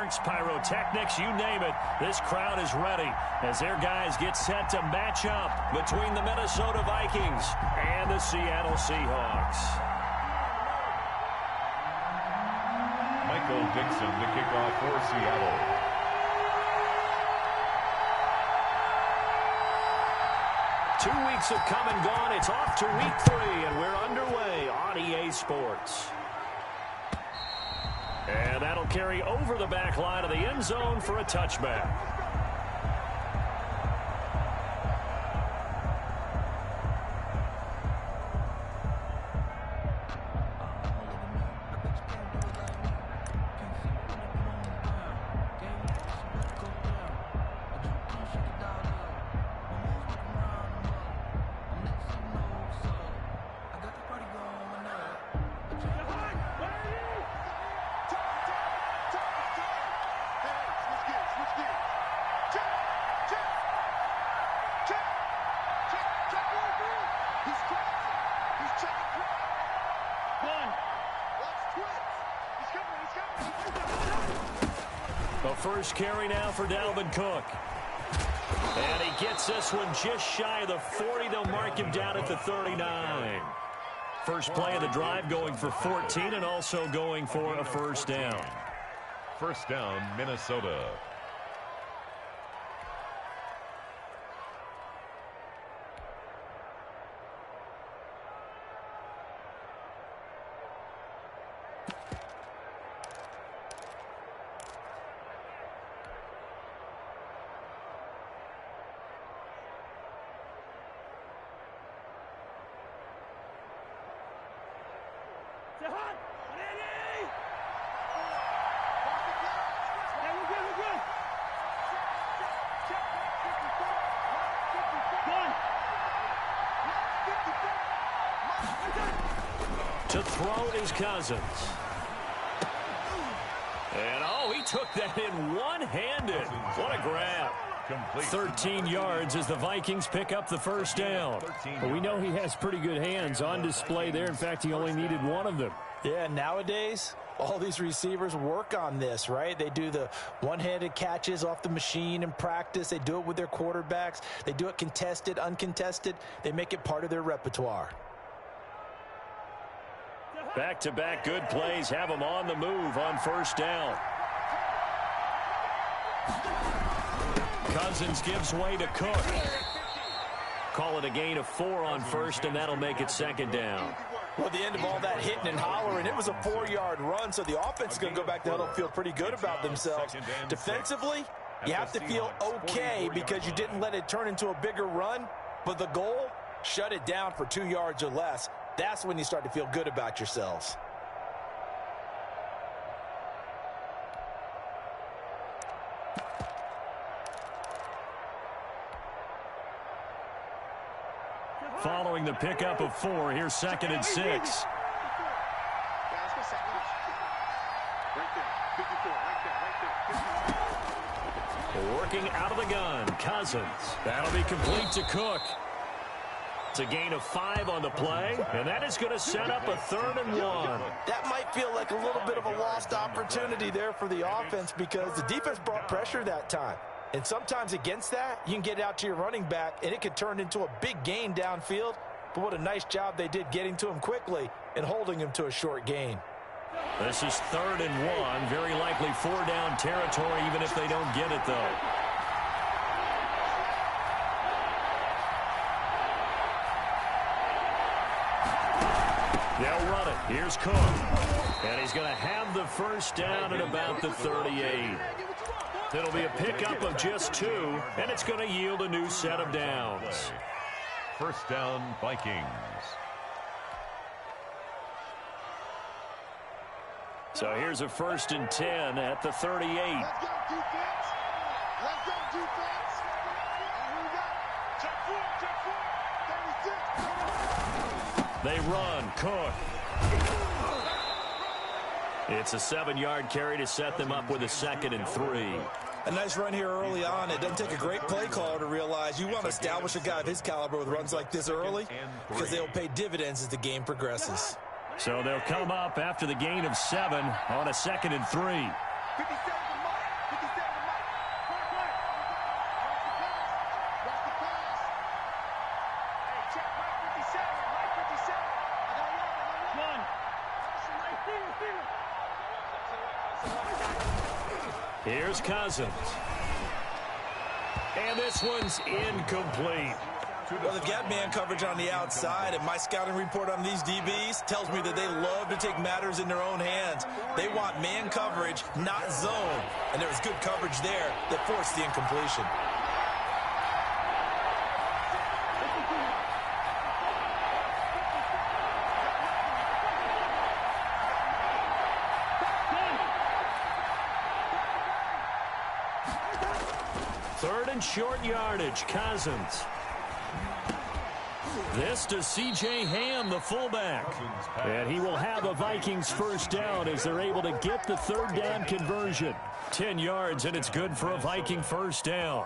fireworks, pyrotechnics, you name it. This crowd is ready as their guys get set to match up between the Minnesota Vikings and the Seattle Seahawks. Michael Dixon to kick off for Seattle. Two weeks have come and gone. It's off to week 3, and we're underway on EA Sports. And that'll carry over the back line of the end zone for a touchback. The first carry now for Dalvin Cook. And he gets this one just shy of the 40. They'll mark him down at the 39. First play of the drive going for 14 and also going for a first down. First down, Minnesota. To throw is Cousins. And, oh, he took that in one-handed. What a grab. 13 yards as the Vikings pick up the first down. But we know he has pretty good hands on display there. In fact, he only needed one of them. Yeah, nowadays, all these receivers work on this, right? They do the one-handed catches off the machine in practice. They do it with their quarterbacks. They do it contested, uncontested. They make it part of their repertoire. Back-to-back good plays have them on the move on first down. Cousins gives way to Cook. Call it a gain of 4 on first, and that'll make it second down. Well, at the end of all that hitting and hollering, it was a 4-yard run, so the offense is going to go back to huddle, feel pretty good about themselves. Defensively, you have to feel okay because you didn't let it turn into a bigger run, but the goal, shut it down for 2 yards or less. That's when you start to feel good about yourselves. Following the pickup of 4, here's 2nd and 6. Working out of the gun, Cousins. That'll be complete to Cook. It's a gain of 5 on the play, and that is going to set up a 3rd and 1. That might feel like a little bit of a lost opportunity there for the offense because the defense brought pressure that time. And sometimes against that, you can get out to your running back, and it could turn into a big gain downfield. But what a nice job they did getting to him quickly and holding him to a short gain. This is 3rd and 1. Very likely 4-down territory, even if they don't get it, though. They'll run it. Here's Cook. And he's going to have the first down at about the 38. It'll be a pickup of just 2, and it's going to yield a new set of downs. First down, Vikings. So here's a 1st and 10 at the 38. Let's go, defense. Let's go, defense. And we got check 4, 36. They run. Cook. It's a 7-yard carry to set them up with a 2nd and 3. A nice run here early on. It doesn't take a great play caller to realize you want to establish a guy of his caliber with runs like this early because they'll pay dividends as the game progresses. So they'll come up after the gain of 7 on a 2nd and 3. 57 to Mike. Here's Cousins. And this one's incomplete. Well, they've got man coverage on the outside, and my scouting report on these DBs tells me that they love to take matters in their own hands. They want man coverage, not zone. And there was good coverage there that forced the incompletion. Third and short yardage, Cousins. This to C.J. Ham, the fullback. And he will have a Vikings first down as they're able to get the third down conversion. 10 yards, and it's good for a Viking first down.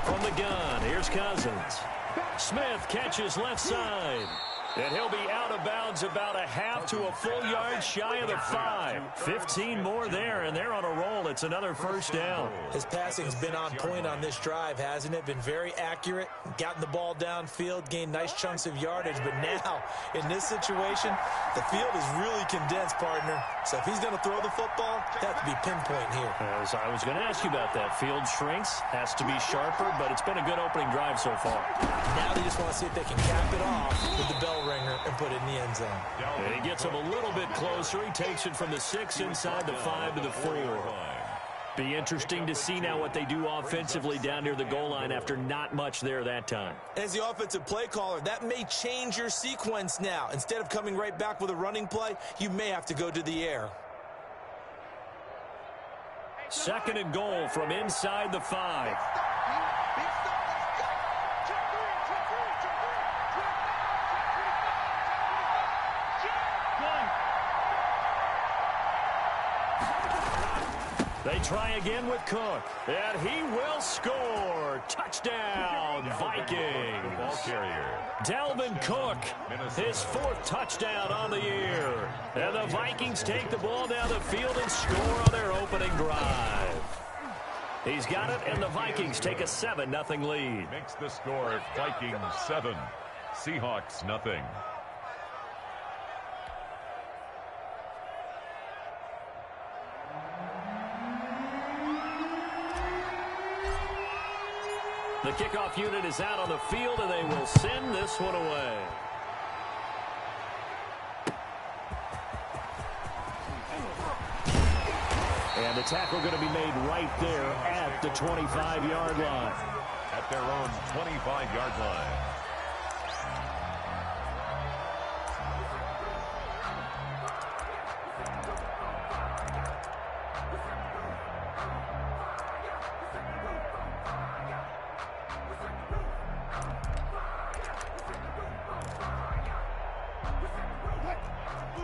From the gun, here's Cousins. Smith catches left side. And he'll be out of bounds about a half to a full yard shy of the 5. 15 more there, and they're on a roll. It's another first down. His passing's been on point on this drive, hasn't it? Been very accurate, gotten the ball downfield, gained nice chunks of yardage. But now, in this situation, the field is really condensed, partner. So if he's going to throw the football, that to be pinpoint here. As I was going to ask you about that. Field shrinks, has to be sharper, but it's been a good opening drive so far. Now they just want to see if they can cap it off with the bell ringer and put it in the end zone. And he gets him a little bit closer. He takes it from the 6 inside the 5 to the 4. Be interesting to see now what they do offensively down near the goal line after not much there that time. As the offensive play caller, that may change your sequence now. Instead of coming right back with a running play, you may have to go to the air. Second and goal from inside the 5. They try again with Cook, and he will score. Touchdown, Vikings. Ball carrier. Dalvin Cook, his 4th touchdown on the year. And the Vikings take the ball down the field and score on their opening drive. He's got it, and the Vikings take a 7-0 lead. Makes the score Vikings 7, Seahawks nothing. The kickoff unit is out on the field, and they will send this one away. And the tackle going to be made right there at the 25-yard line. At their own 25-yard line.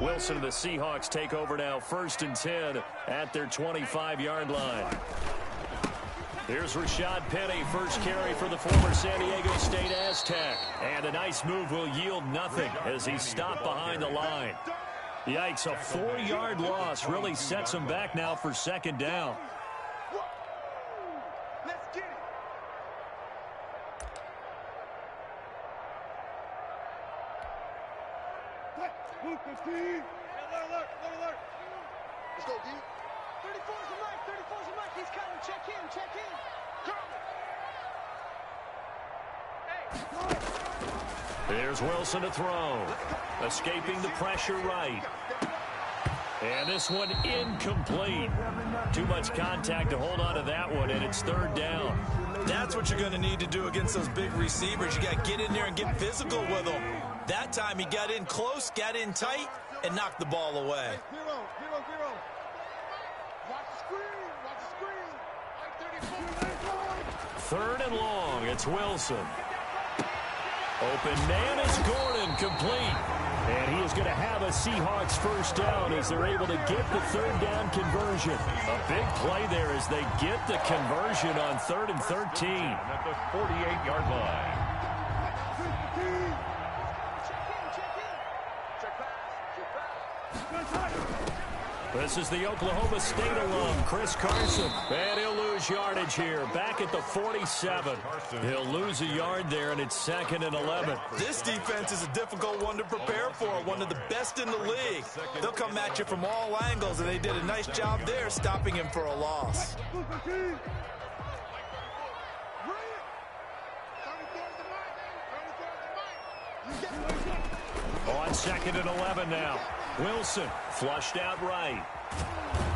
Wilson and the Seahawks take over now, 1st and 10 at their 25-yard line. Here's Rashad Penny, first carry for the former San Diego State Aztec. And a nice move will yield nothing as he's stopped behind the line. Yikes, a 4-yard loss really sets him back now for 2nd down. Let's get it. Alert. Let's go, D. 34's a mic. He's coming. Check in. There's Wilson to throw. Escaping the pressure right. And this one incomplete. Too much contact to hold on to that one, and it's 3rd down. That's what you're going to need to do against those big receivers. You got to get in there and get physical with them. That time he got in close, got in tight, and knocked the ball away. Zero. Watch the screen. 3rd and long. It's Wilson. Open man is Gordon, complete. And he is going to have a Seahawks first down as they're able to get the 3rd down conversion. A big play there as they get the conversion on 3rd and 13. At the 48-yard line. Check This is the Oklahoma State alum, Chris Carson. And he'll lose yardage here, back at the 47. He'll lose a yard there, and it's 2nd and 11. This defense is a difficult one to prepare for, one of the best in the league. They'll come at you from all angles, and they did a nice job there stopping him for a loss. On 2nd and 11 now. Wilson flushed out right.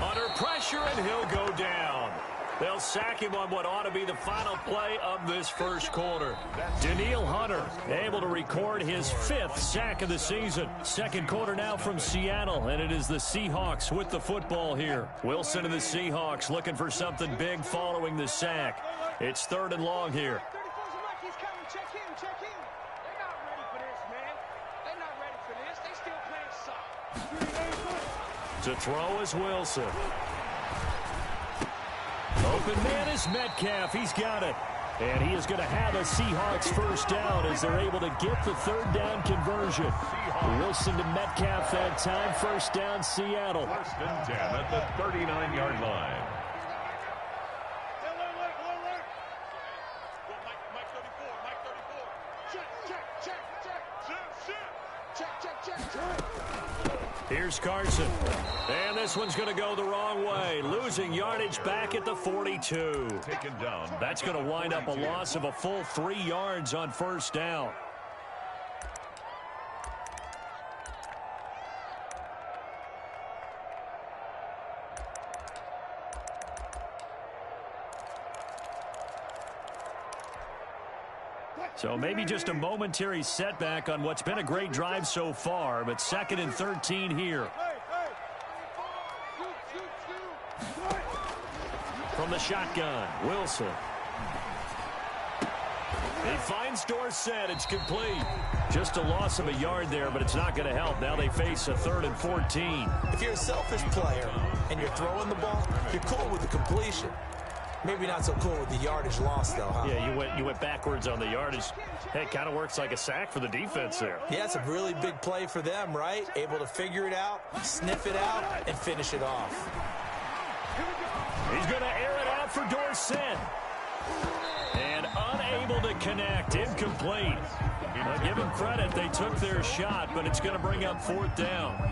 Under pressure, and he'll go down. They'll sack him on what ought to be the final play of this first quarter. Danielle Hunter able to record his 5th sack of the season. Second quarter now from Seattle, and it is the Seahawks with the football here. Wilson and the Seahawks looking for something big following the sack. It's 3rd and long here. To throw is Wilson. Open man is Metcalf. He's got it. And he is going to have a Seahawks first down as they're able to get the 3rd down conversion. Wilson to Metcalf that time. First down, Seattle. 1st and 10 at the 39-yard line. Here's Carson. And this one's going to go the wrong way. Losing yardage back at the 42. Taken down. That's going to wind up a loss of a full 3 yards on first down. So maybe just a momentary setback on what's been a great drive so far, but 2nd and 13 here. From the shotgun, Wilson. He finds Dorsett. It's complete. Just a loss of a yard there, but it's not going to help. Now they face a 3rd and 14. If you're a selfish player and you're throwing the ball, you're cool with the completion. Maybe not so cool with the yardage loss, though, huh? Yeah, you went backwards on the yardage. Hey, it kind of works like a sack for the defense there. Yeah, it's a really big play for them, right? Able to figure it out, sniff it out, and finish it off. He's going to air it out for Dorsett. And unable to connect. Incomplete. Give them credit. They took their shot, but it's going to bring up 4th down.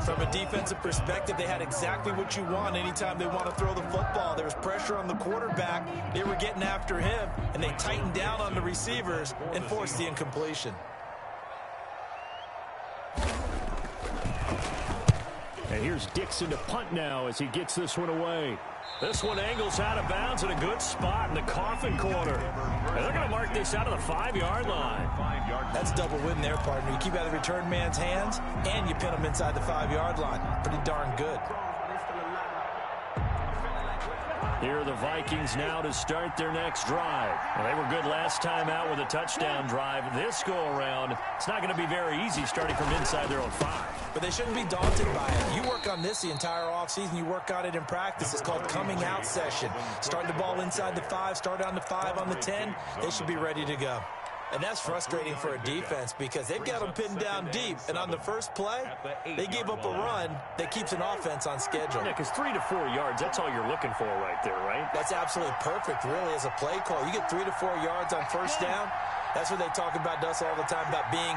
From a defensive perspective, they had exactly what you want anytime they want to throw the football. There was pressure on the quarterback. They were getting after him, and they tightened down on the receivers and forced the incompletion. And here's Dixon to punt now as he gets this one away. This one angles out of bounds in a good spot in the coffin corner. And they're going to mark this out of the 5-yard line. That's double win there, partner. You keep out of the return man's hands, and you pin him inside the 5-yard line. Pretty darn good. Here are the Vikings now to start their next drive. Well, they were good last time out with a touchdown drive. This go-around, it's not going to be very easy starting from inside their own 5. But they shouldn't be daunted by it. You work on this the entire offseason. You work on it in practice. It's called coming out session. Start the ball inside the 5, start on the 5, on the 10. They should be ready to go. And that's frustrating for a defense because they've got them pinned down deep. And on the first play, they gave up a run that keeps an offense on schedule. Yeah, because 3 to 4 yards, that's all you're looking for right there, right? That's absolutely perfect, really, as a play call. You get 3 to 4 yards on first down. That's what they talk about to us all the time, about being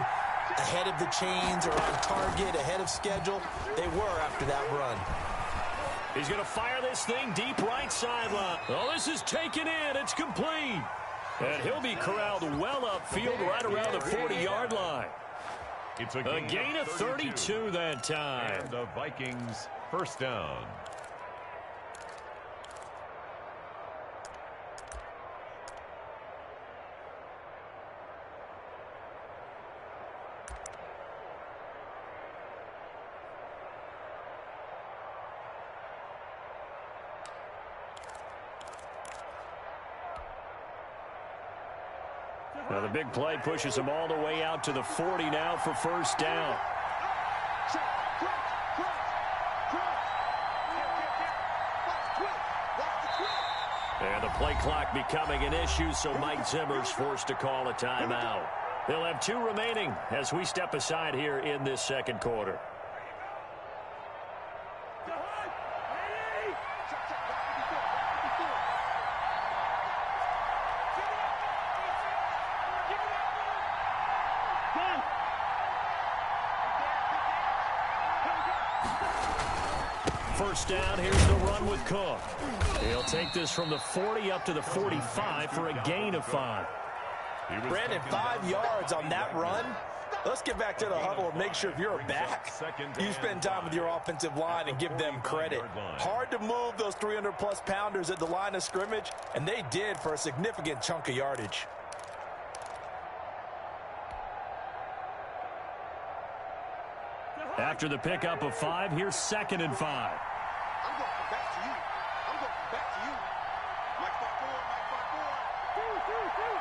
ahead of the chains or on target, ahead of schedule. They were after that run. He's going to fire this thing deep right sideline. Oh, this is taken in. It's complete. And he'll be corralled well upfield right around the 40-yard line. It's a gain of 32 that time. And the Vikings first down. Now the big play pushes them all the way out to the 40 now for first down. And the play clock becoming an issue, so Mike Zimmer's forced to call a timeout. They'll have 2 remaining as we step aside here in this second quarter. first down. Here's the run with Cook. He'll take this from the 40 up to the 45 for a gain of 5. Brandon, 5 yards on that run. Let's get back to the huddle and make sure if you're a back, you spend time with your offensive line and give them credit. Hard to move those 300-plus pounders at the line of scrimmage, and they did for a significant chunk of yardage. After the pickup of 5, here's 2nd and 5. I'm going back to you. I'm going back to you. Mike 5-4, Mike 5-4.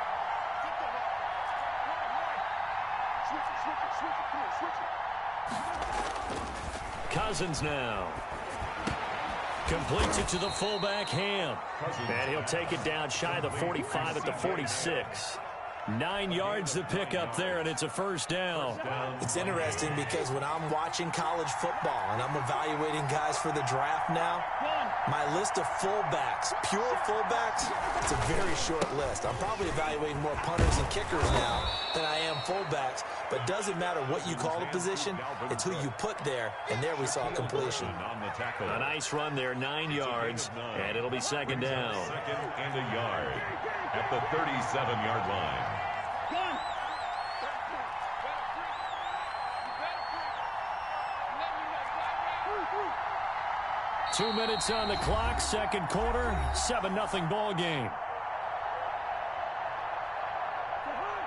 Switch it, come on, switch it. Cousins now. Completes it to the fullback, Ham. And he'll take it down shy of the 45 at the 46. 9 yards to pick up there, and it's a first down. It's interesting because when I'm watching college football and I'm evaluating guys for the draft now, my list of fullbacks, pure fullbacks, it's a very short list. I'm probably evaluating more punters and kickers now than I am fullbacks, but it doesn't matter what you call the position, it's who you put there, and there we saw completion. A nice run there, 9 yards, and it'll be 2nd down. 2nd and a yard at the 37-yard line. 2 minutes on the clock, 2nd quarter, 7-0 ball game.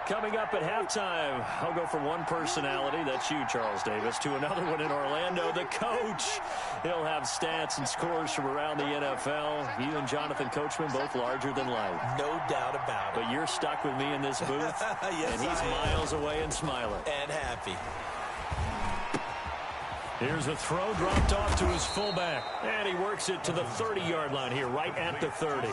Coming up at halftime, I'll go from one personality, that's you, Charles Davis, to another one in Orlando, the coach. He'll have stats and scores from around the NFL. You and Jonathan Coachman, both larger than life. No doubt about it. But you're stuck with me in this booth, yes, and he's miles away and smiling. And happy. Here's a throw dropped off to his fullback. And he works it to the 30-yard line here, right at the 30.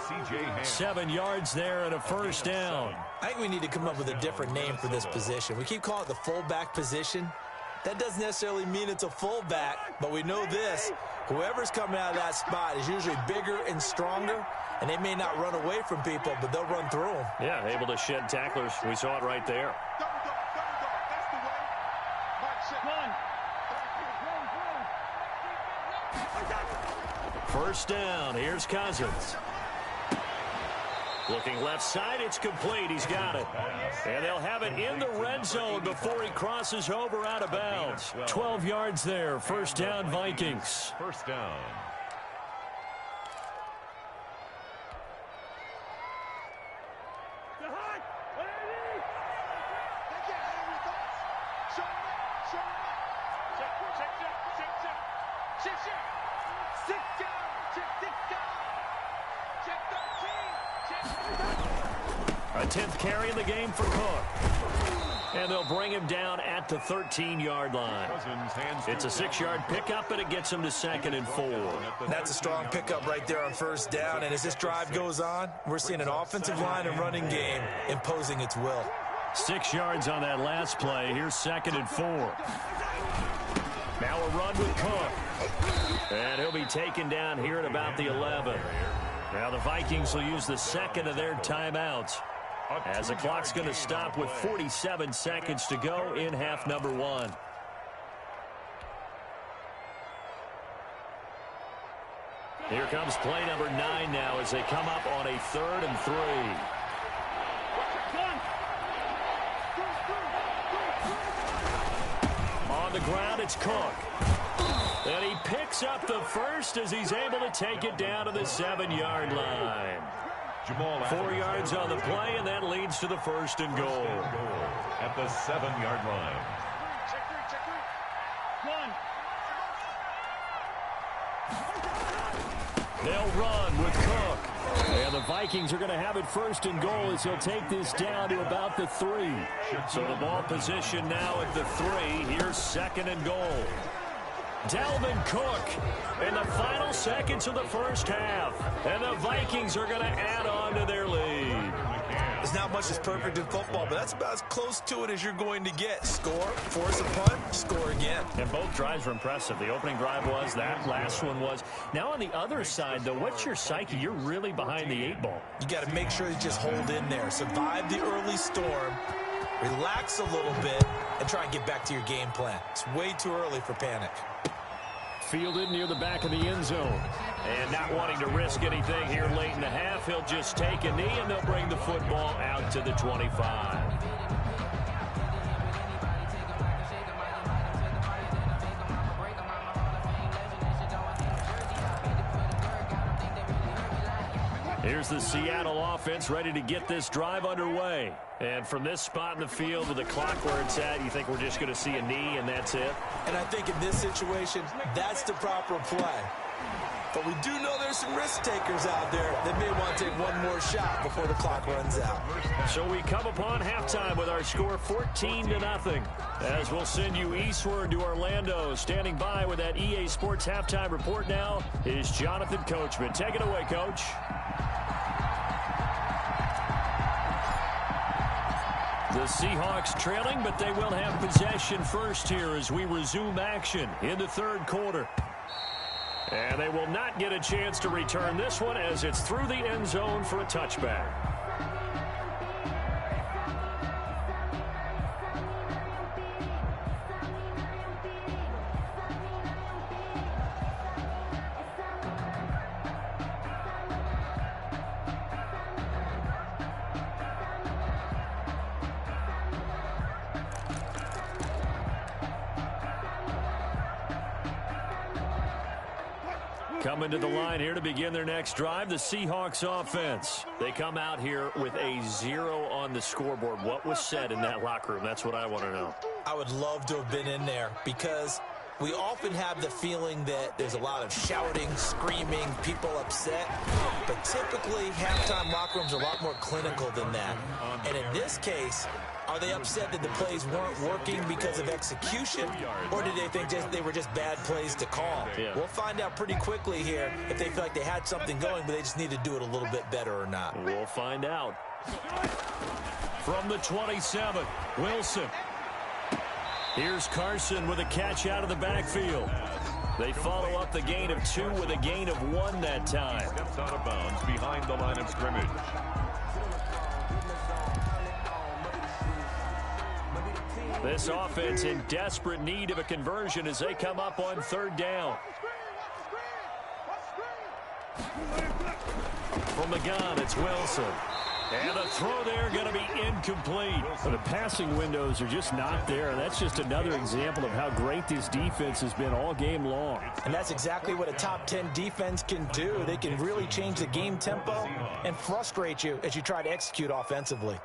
7 yards there and a first down. I think we need to come up with a different name for this position. We keep calling it the fullback position. That doesn't necessarily mean it's a fullback, but we know this. Whoever's coming out of that spot is usually bigger and stronger, and they may not run away from people, but they'll run through them. Yeah, able to shed tacklers. We saw it right there. Double dog. That's the way. Mike said. Run. First down. Here's Cousins. Looking left side. It's complete. He's got it. And they'll have it in the red zone before he crosses over out of bounds. 12 yards there. First down, Vikings. First down. A 10th carry in the game for Cook. And they'll bring him down at the 13-yard line. It's a 6-yard pickup, and it gets him to 2nd and 4. That's a strong pickup right there on first down. And as this drive goes on, we're seeing an offensive line and running game imposing its will. 6 yards on that last play. Here's 2nd and 4. Now a run with Cook. And he'll be taken down here at about the 11. Now the Vikings will use the 2nd of their timeouts, as the clock's going to stop with 47 seconds to go in half number 1. Here comes play number 9 now as they come up on a 3rd and 3. On the ground, it's Cook. And he picks up the first as he's able to take it down to the 7-yard line. 4 yards on the play, and that leads to the 1st and goal. At the 7-yard line. They'll run with Cook. And the Vikings are going to have it 1st and goal as he'll take this down to about the 3. So the ball position now at the 3. Here's 2nd and goal. Dalvin Cook in the final seconds of the first half. And the Vikings are going to add on to their lead. There's not much that's perfect in football, but that's about as close to it as you're going to get. Score, force a punt, score again. And both drives were impressive. The opening drive was, that last one was. Now on the other side, though, what's your psyche? You're really behind the 8 ball. You got to make sure you just hold in there. Survive the early storm, relax a little bit, and try and get back to your game plan. It's way too early for panic. fielded near the back of the end zone. And not wanting to risk anything here late in the half, he'll just take a knee, and they'll bring the football out to the 25. Here's the Seattle offense ready to get this drive underway. And from this spot in the field with the clock where it's at, you think we're just going to see a knee and that's it? And I think in this situation, that's the proper play. But we do know there's some risk takers out there that may want to take one more shot before the clock runs out. So we come upon halftime with our score 14-0. As we'll send you eastward to Orlando. Standing by with that EA Sports halftime report now is Jonathan Coachman. Take it away, Coach. The Seahawks trailing, but they will have possession first here as we resume action in the third quarter. And they will not get a chance to return this one as it's through the end zone for a touchback. Coming to the line here to begin their next drive, the Seahawks offense. They come out here with a 0 on the scoreboard. What was said in that locker room? That's what I want to know. I would love to have been in there because we often have the feeling that there's a lot of shouting, screaming, people upset. But typically, halftime locker rooms are a lot more clinical than that. And in this case, are they upset that the plays weren't working because of execution, or did they think they were just bad plays to call? Yeah. We'll find out pretty quickly here if they feel like they had something going, but they just need to do it a little bit better or not. We'll find out. From the 27, Wilson. Here's Carson with a catch out of the backfield. They follow up the gain of 2 with a gain of 1 that time. Steps out of bounds behind the line of scrimmage. This offense in desperate need of a conversion as they come up on third down. From the gun, it's Wilson. And the throw there going to be incomplete. The passing windows are just not there. That's just another example of how great this defense has been all game long. And that's exactly what a top 10 defense can do. They can really change the game tempo and frustrate you as you try to execute offensively.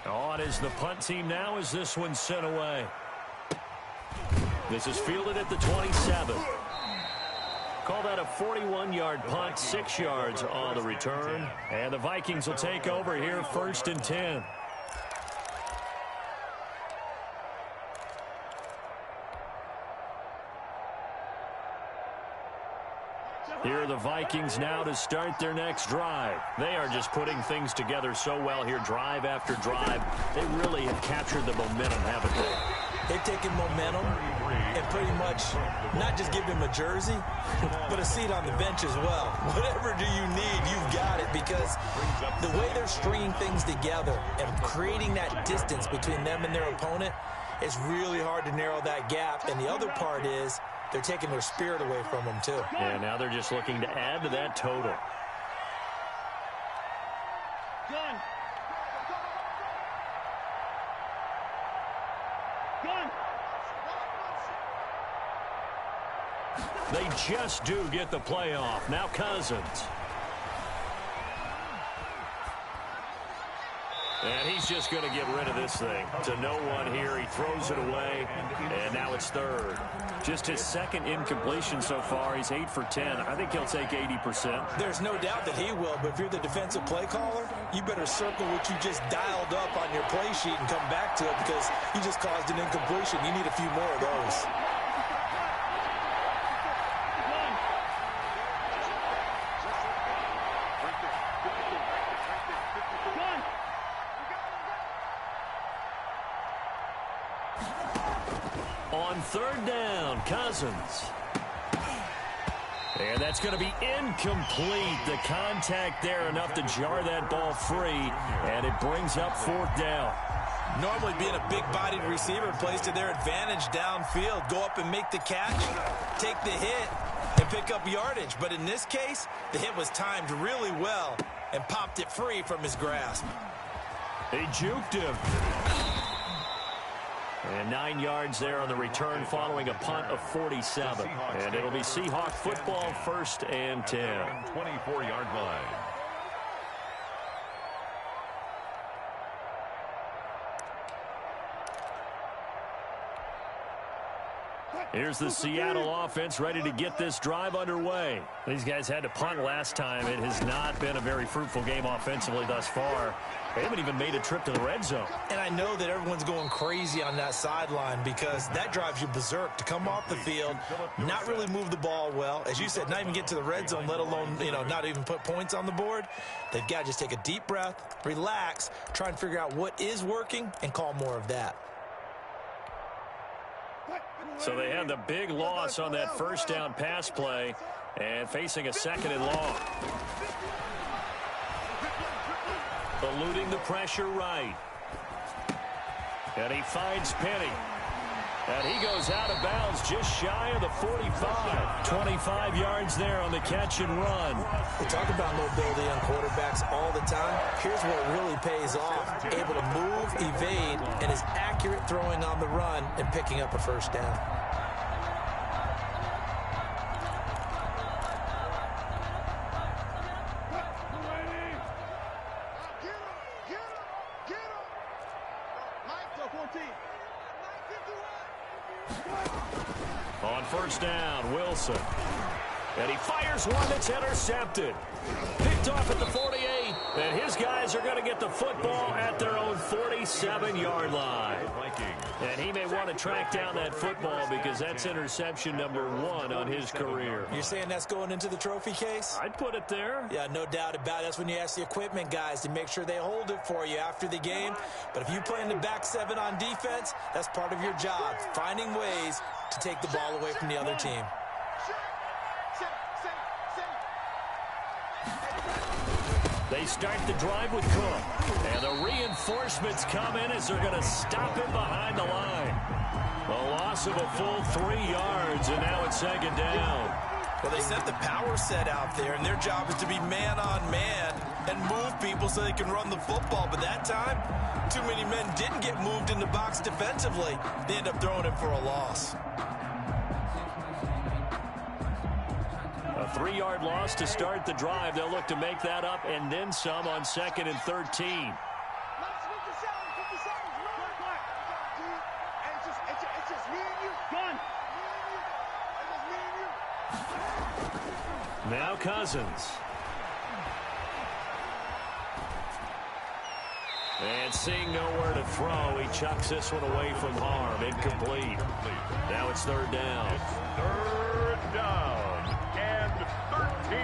On is the punt team now as this one's sent away. This is fielded at the 27. Call that a 41-yard punt, 6 yards on the return. And the Vikings will take over here, 1st and 10. Here are the Vikings now to start their next drive. They are just putting things together so well here, drive after drive. They really have captured the momentum, haven't they? They've taken momentum and pretty much not just give them a jersey, but a seat on the bench as well. Whatever do you need, you've got it, because the way they're stringing things together and creating that distance between them and their opponent, it's really hard to narrow that gap. And the other part is they're taking their spirit away from them, too. And now they're just looking to add to that total. Gun. Gun. They just do get the playoff. Now Cousins. And he's just going to get rid of this thing. To no one here. He throws it away. And now it's third. Just his second incompletion so far. He's 8 for 10. I think he'll take 80%. There's no doubt that he will, but if you're the defensive play caller, you better circle what you just dialed up on your play sheet and come back to it, because you just caused an incompletion. You need a few more of those. On third down, Cousins. And that's going to be incomplete. The contact there enough to jar that ball free, and it brings up 4th down. Normally being a big-bodied receiver plays to their advantage downfield. Go up and make the catch, take the hit, and pick up yardage. But in this case, the hit was timed really well and popped it free from his grasp. He juked him. And 9 yards there on the return following a punt of 47. And it'll be Seahawk football, 1st and 10. 24-yard line. Here's the Seattle offense ready to get this drive underway. These guys had to punt last time. It has not been a very fruitful game offensively thus far. They haven't even made a trip to the red zone. And I know that everyone's going crazy on that sideline because that drives you berserk to come off the field, not really move the ball well. As you said, not even get to the red zone, let alone, not even put points on the board. They've got to just take a deep breath, relax, try and figure out what is working, and call more of that. So they had the big loss on that first down pass play and facing a 2nd and long. Eluding the pressure right. And he finds Penny. And he goes out of bounds just shy of the 45. 25 yards there on the catch and run. We talk about mobility on quarterbacks all the time. Here's what really pays off. Able to move, evade, and is accurate throwing on the run and picking up a first down. On first down, Wilson. And he fires one that's intercepted. Picked off at the 48. And his guys are going to get the football at their own 47-yard line. And he may want to track down that football because that's interception number 1 on his career. You're saying that's going into the trophy case? I'd put it there. Yeah, no doubt about it. That's when you ask the equipment guys to make sure they hold it for you after the game. But if you play in the back 7 on defense, that's part of your job, finding ways to take the ball away from the other team. They start the drive with Cook. And the reinforcements come in as they're going to stop him behind the line. A loss of a full 3 yards, and now it's 2nd down. Well, they sent the power set out there, and their job is to be man-on-man and move people so they can run the football. But that time, too many men didn't get moved in the box defensively. They end up throwing him for a loss. A 3-yard loss to start the drive. They'll look to make that up and then some on 2nd and 13. Now Cousins. And seeing nowhere to throw, he chucks this one away from harm. Incomplete. Now it's 3rd down. 3rd down and 13.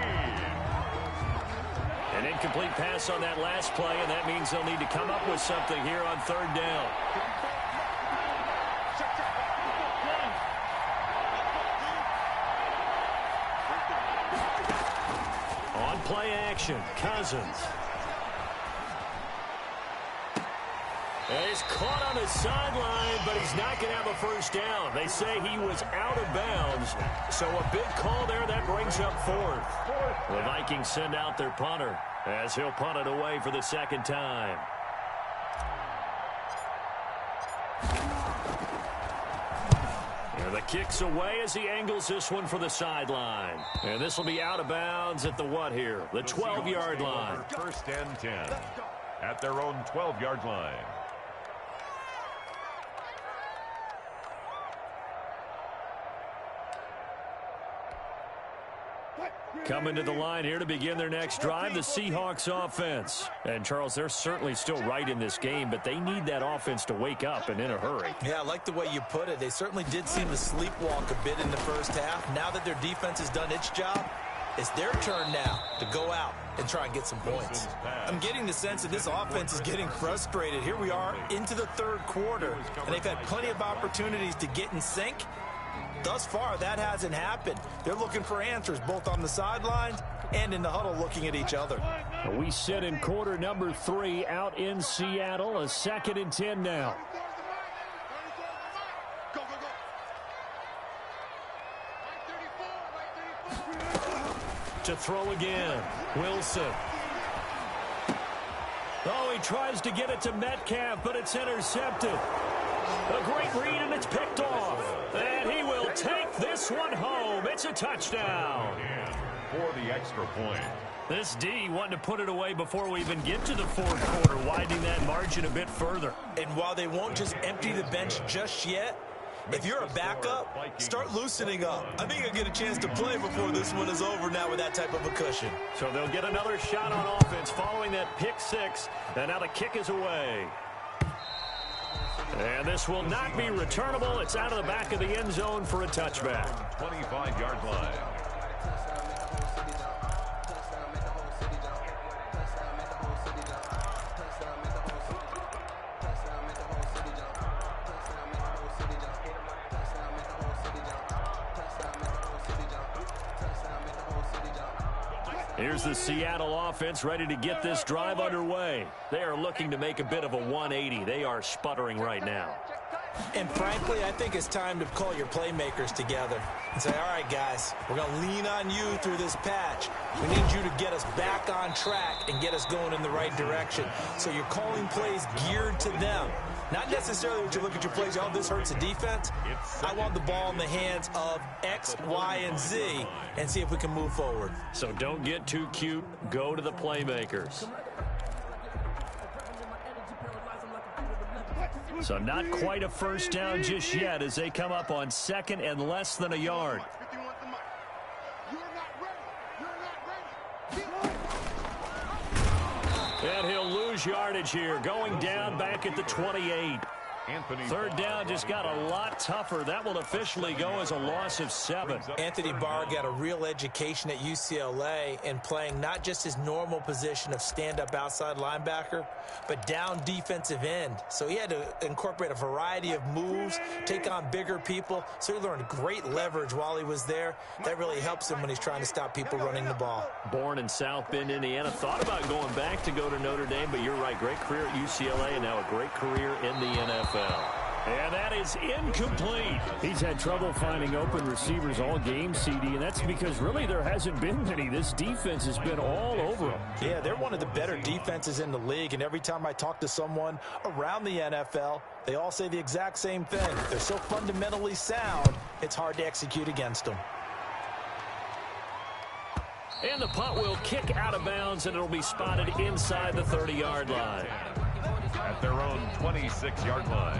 An incomplete pass on that last play, and that means they'll need to come up with something here on 3rd down. On play action, Cousins. And he's caught on the sideline, but he's not going to have a first down. They say he was out of bounds, so a big call there. That brings up 4th. The Vikings send out their punter as he'll punt it away for the 2nd time. And the kick's away as he angles this one for the sideline. And this will be out of bounds at the what here? The 12-yard line. 1st and 10 at their own 12-yard line. Coming to the line here to begin their next drive, the Seahawks offense. And, Charles, they're certainly still right in this game, but they need that offense to wake up and in a hurry. Yeah, I like the way you put it. They certainly did seem to sleepwalk a bit in the first half. Now that their defense has done its job, it's their turn now to go out and try and get some points. I'm getting the sense that this offense is getting frustrated. Here we are into the 3rd quarter, and they've had plenty of opportunities to get in sync, Thus far, that hasn't happened. They're looking for answers both on the sidelines and in the huddle looking at each other. We sit in quarter number 3 out in Seattle. A 2nd and 10 now. To throw again. Wilson. Oh, he tries to get it to Metcalf, but it's intercepted. A great read, and it's picked off. And he will take this one home. It's a touchdown. For the extra point. This D wanting to put it away before we even get to the fourth quarter, widening that margin a bit further. And while they won't just empty the bench just yet, if you're a backup, start loosening up. I think you'll get a chance to play before this one is over now with that type of a cushion. So they'll get another shot on offense following that pick 6, and now the kick is away. And this will not be returnable. It's out of the back of the end zone for a touchback. 25-yard line. Here's the Seattle offense ready to get this drive underway. They are looking to make a bit of a 180. They are sputtering right now. And frankly, I think it's time to call your playmakers together and say, all right, guys, we're going to lean on you through this patch. We need you to get us back on track and get us going in the right direction. So you're calling plays geared to them. Not necessarily when you look at your plays, oh, this hurts the defense. I want the ball in the hands of X, Y, and Z and see if we can move forward. So don't get too cute. Go to the playmakers. So not quite a first down just yet as they come up on 2nd and less than a yard. And he'll lose yardage here, going down back at the 28. Third down just got a lot tougher. That will officially go as a loss of 7. Anthony Barr got a real education at UCLA in playing not just his normal position of stand-up outside linebacker, but down defensive end. So he had to incorporate a variety of moves, take on bigger people. So he learned great leverage while he was there. That really helps him when he's trying to stop people running the ball. Born in South Bend, Indiana. Thought about going back to go to Notre Dame, but you're right. Great career at UCLA and now a great career in the NFL. And that is incomplete. He's had trouble finding open receivers all game, CD, and that's because really there hasn't been many. This defense has been all over them. Yeah, they're one of the better defenses in the league, and every time I talk to someone around the NFL, they all say the exact same thing. They're so fundamentally sound, it's hard to execute against them. And the punt will kick out of bounds, and it'll be spotted inside the 30-yard line. At their own 26-yard line.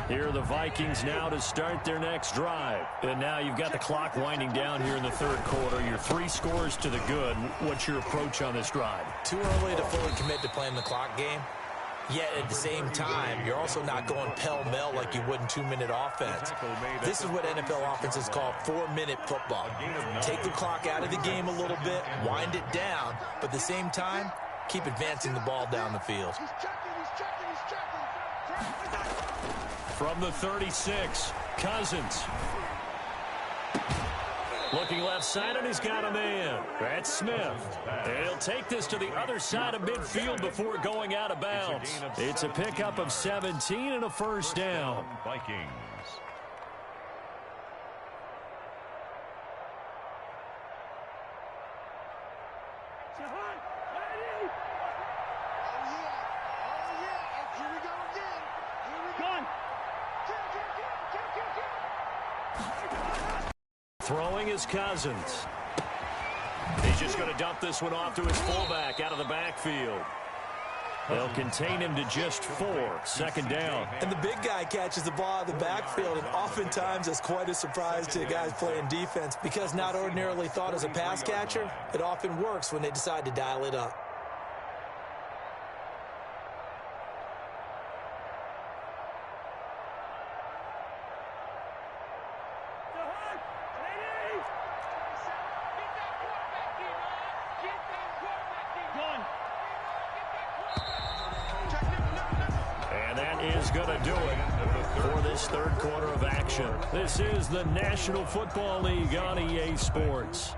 Here are the Vikings now to start their next drive. And now you've got the clock winding down here in the third quarter. Your 3 scores to the good. What's your approach on this drive? Too early to fully commit to playing the clock game. Yet at the same time, you're also not going pell-mell like you would in 2-minute offense. This is what NFL offenses call 4-minute football. Take the clock out of the game a little bit, wind it down, but at the same time, keep advancing the ball down the field. From the 36, Cousins. Looking left side, and he's got a man. That's Smith. And he'll take this to the other side of midfield before going out of bounds. It's a pickup of 17 and a first down. Vikings. Throwing is Cousins. He's just going to dump this one off to his fullback out of the backfield. They'll contain him to just 4. 2nd down. And the big guy catches the ball out of the backfield, and oftentimes it's quite a surprise to the guys playing defense because not ordinarily thought as a pass catcher, it often works when they decide to dial it up. is going to do it for this third quarter of action. This is the National Football League on EA Sports.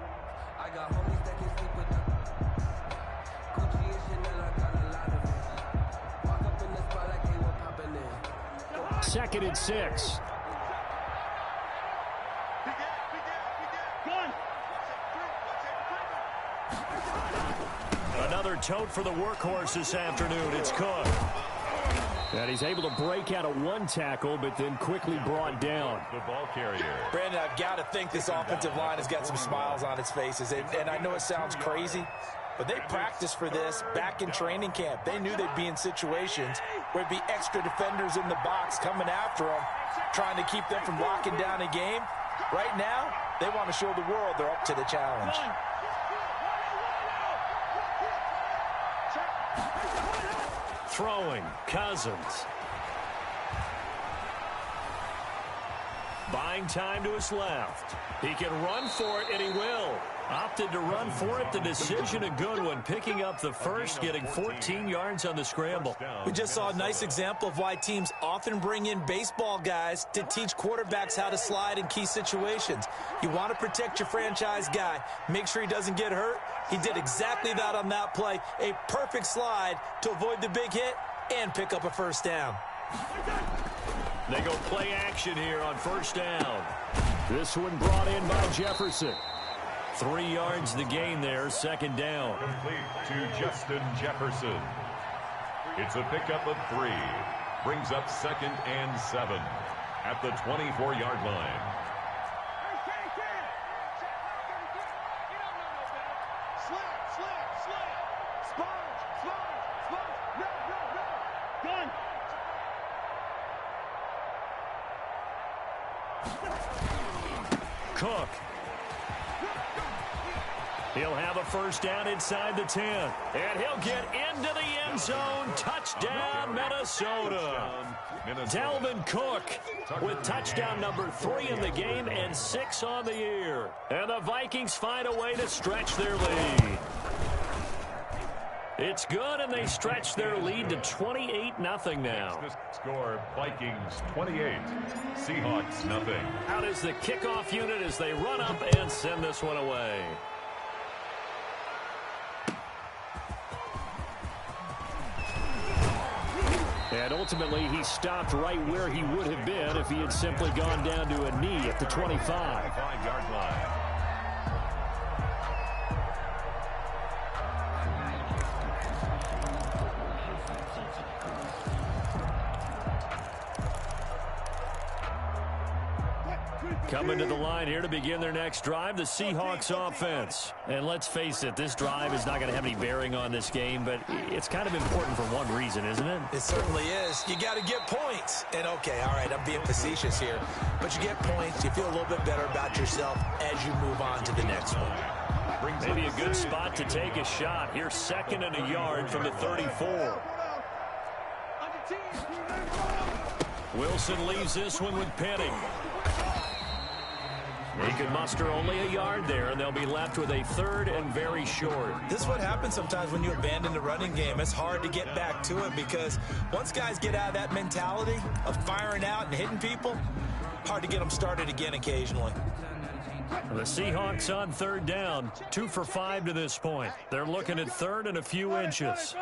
Second and 6. Another tote for the workhorse this afternoon. It's Cook. And he's able to break out of one tackle, but then quickly brought down. The ball carrier. Brandon, I've got to think this offensive line has got some smiles on its faces. And I know it sounds crazy, but they practiced for this back in training camp. They knew they'd be in situations where it'd be extra defenders in the box coming after them, trying to keep them from locking down a game. Right now, they want to show the world they're up to the challenge. Throwing, Cousins. Buying time to his left. He can run for it, and he will. Opted to run for it. The decision a good one. Picking up the first, getting 14 yards on the scramble. We just saw a nice example of why teams often bring in baseball guys to teach quarterbacks how to slide in key situations. You want to protect your franchise guy. Make sure he doesn't get hurt. He did exactly that on that play. A perfect slide to avoid the big hit and pick up a first down. They go play action here on first down. This one brought in by Jefferson. 3 yards the gain there, second down. Complete to Justin Jefferson. It's a pickup of 3. Brings up 2nd and 7 at the 24-yard line. Cook. He'll have a first down inside the 10. And he'll get into the end zone. Touchdown, Minnesota. Dalvin Cook with touchdown number 3 in the game and 6 on the year. And the Vikings find a way to stretch their lead. It's good, and they stretch their lead to 28-0 now. Score, Vikings 28, Seahawks nothing. Out is the kickoff unit as they run up and send this one away. And ultimately, he stopped right where he would have been if he had simply gone down to a knee at the 25. 5-yard line. Coming to the line here to begin their next drive, the Seahawks offense. And let's face it, this drive is not going to have any bearing on this game, but it's kind of important for one reason, isn't it? It certainly is. You got to get points. And, okay, all right, I'm being facetious here. But you get points, you feel a little bit better about yourself as you move on to the next one. Maybe a good spot to take a shot. Here's 2nd and a yard from the 34. Wilson leaves this one with Penning. He could muster only a yard there, and they'll be left with a 3rd and very short. This is what happens sometimes when you abandon the running game. It's hard to get back to it because once guys get out of that mentality of firing out and hitting people, hard to get them started again occasionally. The Seahawks on 3rd down, 2 for 5 to this point. They're looking at 3rd and a few inches.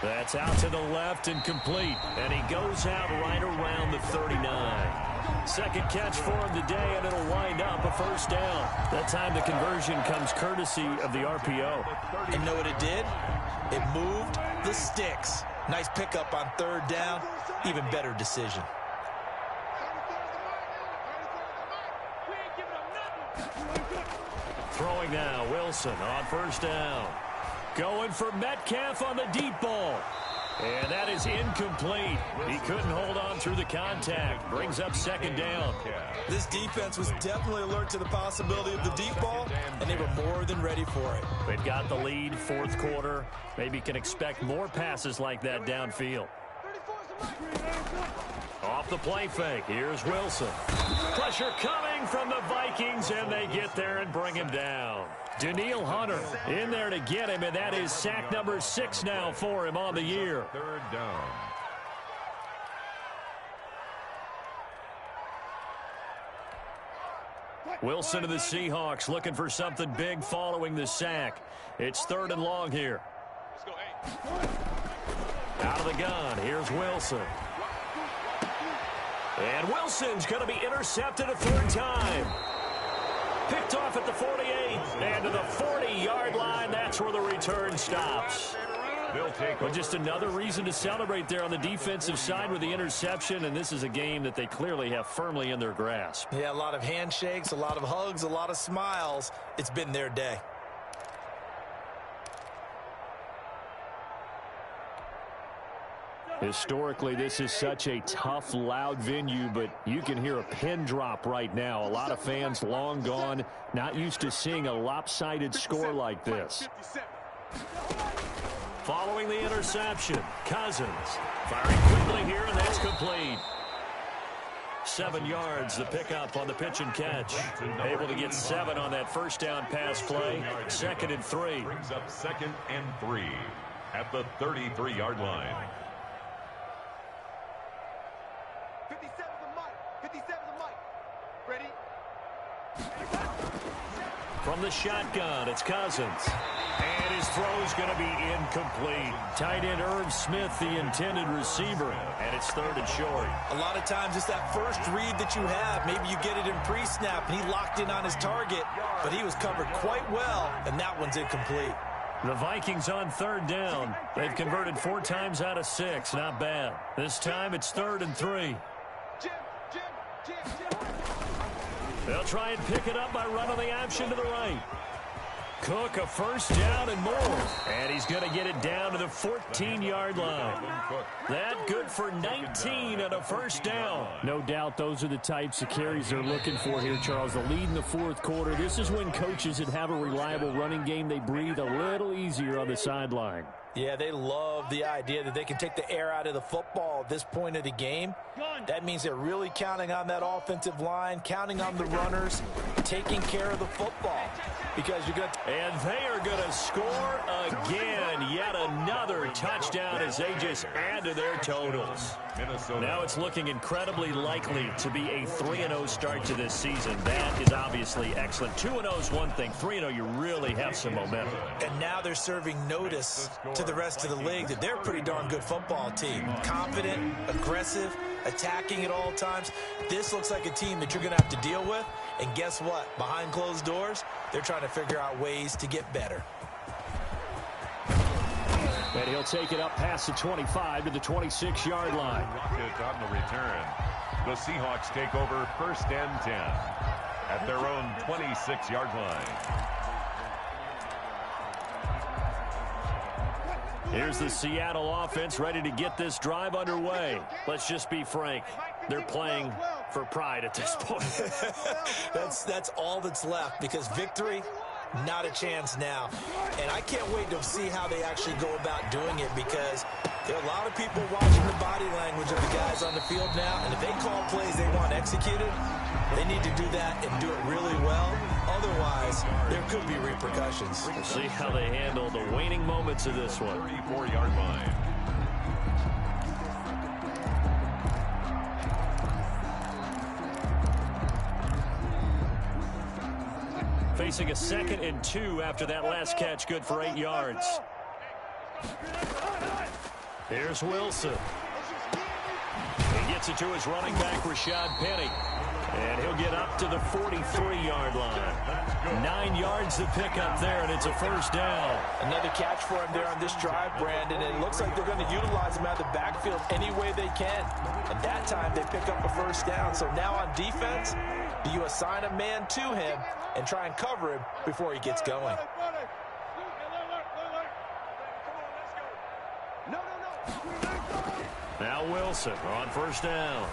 That's out to the left and complete. And he goes out right around the 39. Second catch for him today, and it'll wind up a first down. That time the conversion comes courtesy of the RPO. And know what it did? It moved the sticks. Nice pickup on 3rd down. Even better decision. Throwing now, Wilson on first down. Going for Metcalf on the deep ball. And that is incomplete. He couldn't hold on through the contact. Brings up 2nd down. This defense was definitely alert to the possibility of the deep ball, and they were more than ready for it. They've got the lead, 4th quarter. Maybe can expect more passes like that downfield. Off the play fake, here's Wilson. Pressure coming from the Vikings, and they get there and bring him down. Danielle Hunter in there to get him, and that is sack number 6 now for him on the year. Third down. Wilson to the Seahawks looking for something big following the sack. It's 3rd and long here. Let's go, hey. Out of the gun, here's Wilson. And Wilson's going to be intercepted a 3rd time. Picked off at the 48, and to the 40-yard line. That's where the return stops. They'll take But just another reason to celebrate there on the defensive side with the interception, and this is a game that they clearly have firmly in their grasp. Yeah, a lot of handshakes, a lot of hugs, a lot of smiles. It's been their day. Historically, this is such a tough, loud venue, but you can hear a pin drop right now. A lot of fans long gone, not used to seeing a lopsided score like this. Following the interception, Cousins firing quickly here, and that's complete. 7 yards, the pickup on the pitch and catch. Able to get 7 on that first down pass play. 2nd and 3. Brings up 2nd and 3 at the 33-yard line. 57's the mic. 57's the mic. Ready? From the shotgun, it's Cousins. And his throw's going to be incomplete. Tight end Irv Smith, the intended receiver. And it's 3rd and short. A lot of times it's that first read that you have. Maybe you get it in pre-snap, and he locked in on his target, but he was covered quite well, and that one's incomplete. The Vikings on 3rd down. They've converted 4 times out of 6. Not bad. This time it's 3rd and 3. Jim. They'll try and pick it up by running the option to the right. Cook a 1st down and more. And he's going to get it down to the 14-yard line. That good for 19 and a 1st down. No doubt those are the types of carries they're looking for here, Charles. The lead in the 4th quarter. This is when coaches that have a reliable running game, they breathe a little easier on the sideline. Yeah, they love the idea that they can take the air out of the football at this point of the game. That means they're really counting on that offensive line, counting on the runners, taking care of the football. Because you're going to... And they are going to score again. Yet another touchdown as they just add to their totals. Minnesota. Now it's looking incredibly likely to be a 3-0 start to this season. That is obviously excellent. 2-0 is one thing. 3-0, you really have some momentum. And now they're serving notice to the rest of the league that they're a pretty darn good football team. Confident, aggressive, attacking at all times. This looks like a team that you're going to have to deal with. And guess what? Behind closed doors, they're trying to figure out ways to get better. And he'll take it up past the 25 to the 26-yard line. Rocket on the return. The Seahawks take over 1st and 10 at their own 26-yard line. Here's the Seattle offense ready to get this drive underway. Let's just be frank. They're playing for pride at this point. That's all that's left, because victory, not a chance now. And I can't wait to see how they actually go about doing it, because there are a lot of people watching the body language of the guys on the field now, and if they call plays they want executed, they need to do that and do it really well. Otherwise, there could be repercussions. We'll see how they handle the waning moments of this one. 34-yard line. Facing a 2nd and 2 after that last catch, good for 8 yards. Here's Wilson. He gets it to his running back, Rashad Penny. And he'll get up to the 43-yard line. 9 yards to pick up there, and it's a 1st down. Another catch for him there on this drive, Brandon. And it looks like they're going to utilize him out of the backfield any way they can. And that time they pick up a 1st down. So now on defense, do you assign a man to him and try and cover him before he gets going? Now Wilson on 1st down.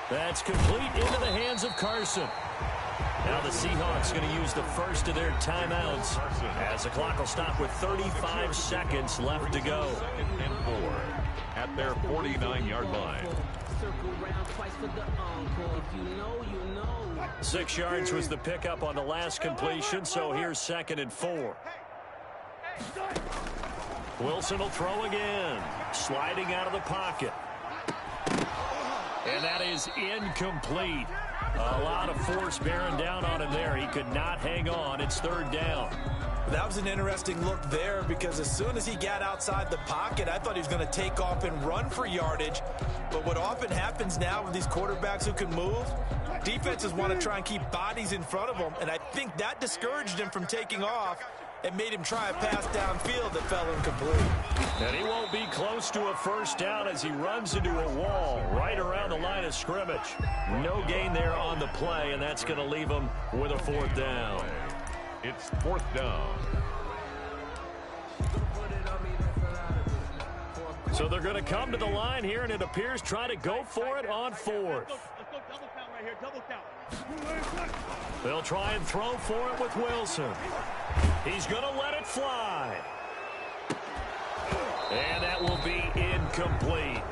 That's complete into the hands of Carson. Now the Seahawks going to use the first of their timeouts as the clock will stop with 35 seconds left to go. 2nd and 4 at their 49-yard line. 6 yards was the pickup on the last completion, so here's 2nd and 4. Wilson will throw again, sliding out of the pocket. And that is incomplete. A lot of force bearing down on him there. He could not hang on. It's 3rd down. That was an interesting look there because as soon as he got outside the pocket, I thought he was going to take off and run for yardage. But what often happens now with these quarterbacks who can move, defenses want to try and keep bodies in front of them. And I think that discouraged him from taking off and made him try a pass downfield that fell incomplete. And he won't be close to a 1st down as he runs into a wall right around the line of scrimmage. No gain there on the play, and that's going to leave him with a 4th down. It's 4th down. So they're going to come to the line here, and it appears try to go for it on 4th. They'll try and throw for it with Wilson. He's going to let it fly. And that will be incomplete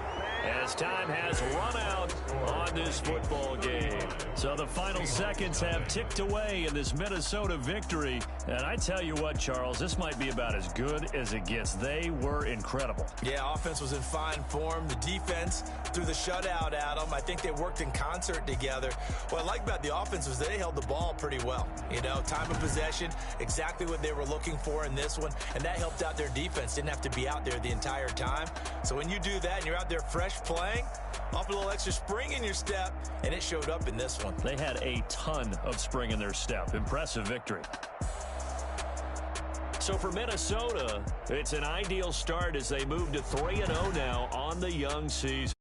as time has run out on this football game. So the final seconds have ticked away in this Minnesota victory. And I tell you what, Charles, this might be about as good as it gets. They were incredible. Yeah, offense was in fine form. The defense threw the shutout at them. I think they worked in concert together. What I like about the offense was they held the ball pretty well. You know, time of possession, exactly what they were looking for in this one. And that helped out their defense. Didn't have to be out there the entire time. So when you do that and you're out there fresh playing, off a little extra spring in your step, and it showed up in this one. They had a ton of spring in their step. Impressive victory. So for Minnesota, it's an ideal start as they move to 3-0 now on the young season.